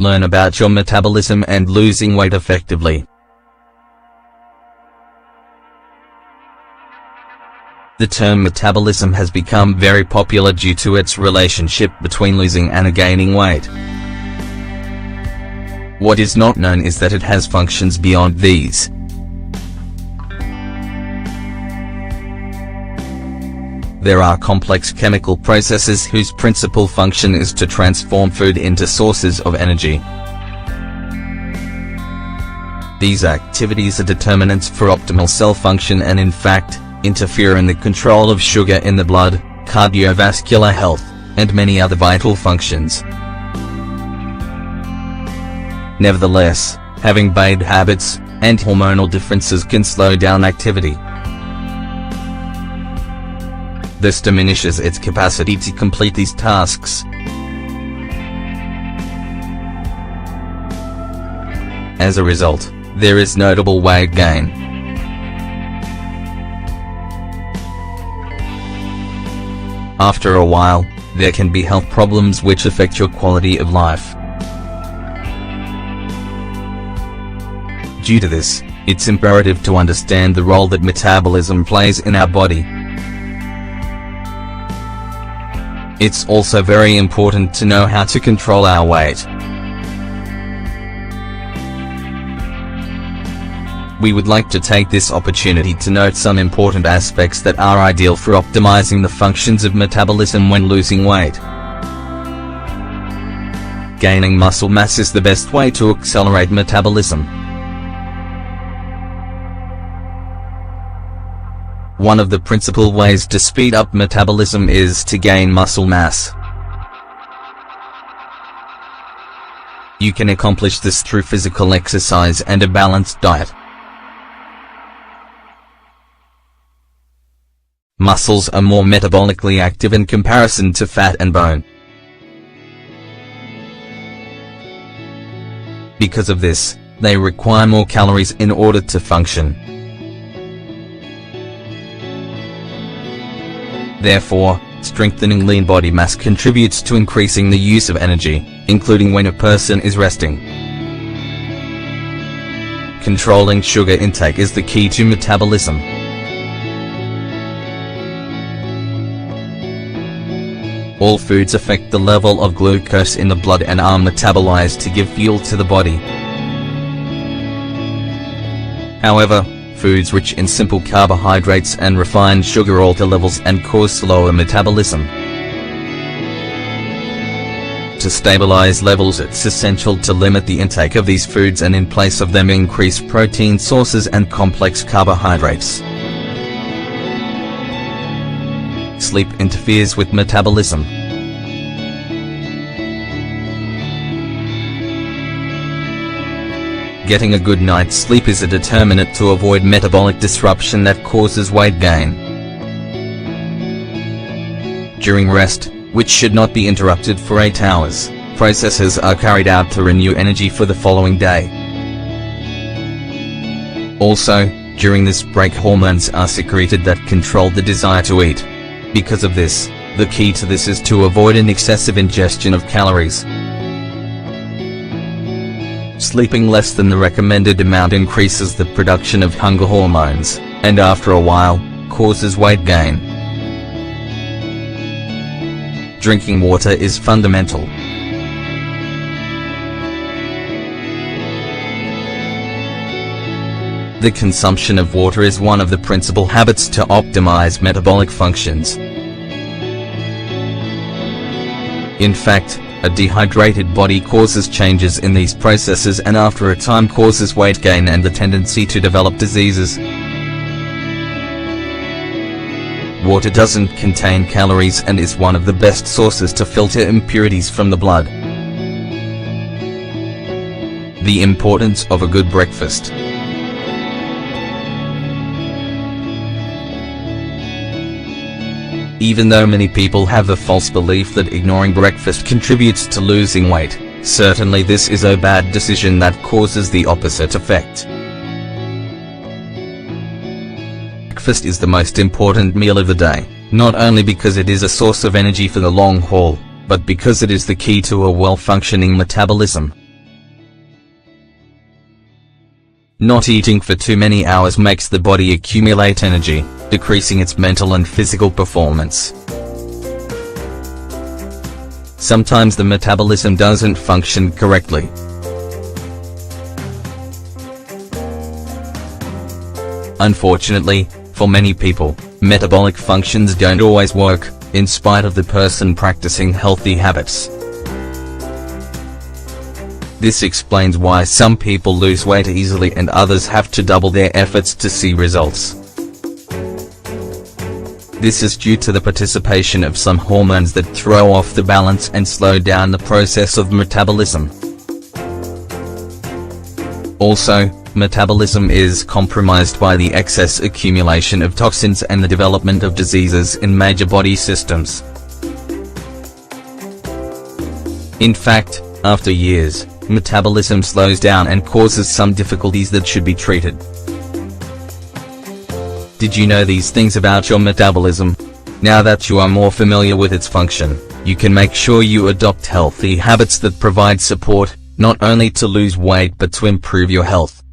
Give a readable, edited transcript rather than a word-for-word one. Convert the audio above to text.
Learn about your metabolism and losing weight effectively. The term metabolism has become very popular due to its relationship between losing and gaining weight. What is not known is that it has functions beyond these. There are complex chemical processes whose principal function is to transform food into sources of energy. These activities are determinants for optimal cell function and in fact, interfere in the control of sugar in the blood, cardiovascular health, and many other vital functions. Nevertheless, having bad habits and hormonal differences can slow down activity. This diminishes its capacity to complete these tasks. As a result, there is notable weight gain. After a while, there can be health problems which affect your quality of life. Due to this, it's imperative to understand the role that metabolism plays in our body. It's also very important to know how to control our weight. We would like to take this opportunity to note some important aspects that are ideal for optimizing the functions of metabolism when losing weight. Gaining muscle mass is the best way to accelerate metabolism. One of the principal ways to speed up metabolism is to gain muscle mass. You can accomplish this through physical exercise and a balanced diet. Muscles are more metabolically active in comparison to fat and bone. Because of this, they require more calories in order to function. Therefore, strengthening lean body mass contributes to increasing the use of energy, including when a person is resting. Controlling sugar intake is the key to metabolism. All foods affect the level of glucose in the blood and are metabolized to give fuel to the body. However, foods rich in simple carbohydrates and refined sugar alter levels and cause slower metabolism. To stabilize levels, it's essential to limit the intake of these foods and in place of them increase protein sources and complex carbohydrates. Sleep interferes with metabolism. Getting a good night's sleep is a determinant to avoid metabolic disruption that causes weight gain. During rest, which should not be interrupted for 8 hours, processes are carried out to renew energy for the following day. Also, during this break, hormones are secreted that control the desire to eat. Because of this, the key to this is to avoid an excessive ingestion of calories. Sleeping less than the recommended amount increases the production of hunger hormones, and after a while, causes weight gain. Drinking water is fundamental. The consumption of water is one of the principal habits to optimize metabolic functions. In fact, a dehydrated body causes changes in these processes and after a time causes weight gain and the tendency to develop diseases. Water doesn't contain calories and is one of the best sources to filter impurities from the blood. The importance of a good breakfast. Even though many people have the false belief that ignoring breakfast contributes to losing weight, certainly this is a bad decision that causes the opposite effect. Breakfast is the most important meal of the day, not only because it is a source of energy for the long haul, but because it is the key to a well-functioning metabolism. Not eating for too many hours makes the body accumulate energy, decreasing its mental and physical performance. Sometimes the metabolism doesn't function correctly. Unfortunately, for many people, metabolic functions don't always work, in spite of the person practicing healthy habits. This explains why some people lose weight easily and others have to double their efforts to see results. This is due to the participation of some hormones that throw off the balance and slow down the process of metabolism. Also, metabolism is compromised by the excess accumulation of toxins and the development of diseases in major body systems. In fact, after years, metabolism slows down and causes some difficulties that should be treated. Did you know these things about your metabolism? Now that you are more familiar with its function, you can make sure you adopt healthy habits that provide support, not only to lose weight but to improve your health.